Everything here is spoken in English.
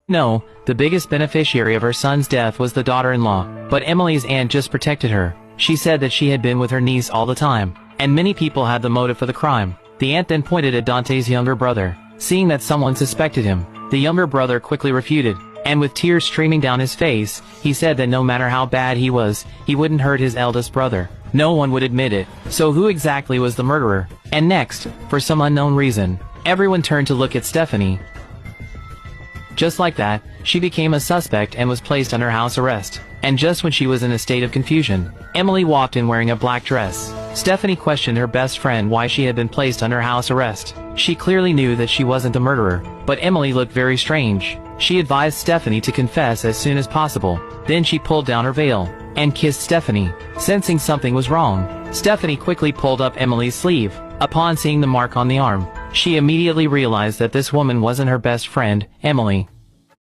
No, the biggest beneficiary of her son's death was the daughter-in-law, but Emily's aunt just protected her. She said that she had been with her niece all the time, and many people had the motive for the crime. The aunt then pointed at Dante's younger brother. Seeing that someone suspected him, the younger brother quickly refuted, and with tears streaming down his face, he said that no matter how bad he was, he wouldn't hurt his eldest brother. No one would admit it. So who exactly was the murderer? And next, for some unknown reason, everyone turned to look at Stephanie. Just like that, she became a suspect and was placed under house arrest. And just when she was in a state of confusion, Emily walked in wearing a black dress. Stephanie questioned her best friend why she had been placed under house arrest. She clearly knew that she wasn't the murderer, but Emily looked very strange. She advised Stephanie to confess as soon as possible. Then she pulled down her veil and kissed Stephanie. Sensing something was wrong, Stephanie quickly pulled up Emily's sleeve. Upon seeing the mark on the arm, she immediately realized that this woman wasn't her best friend, Emily.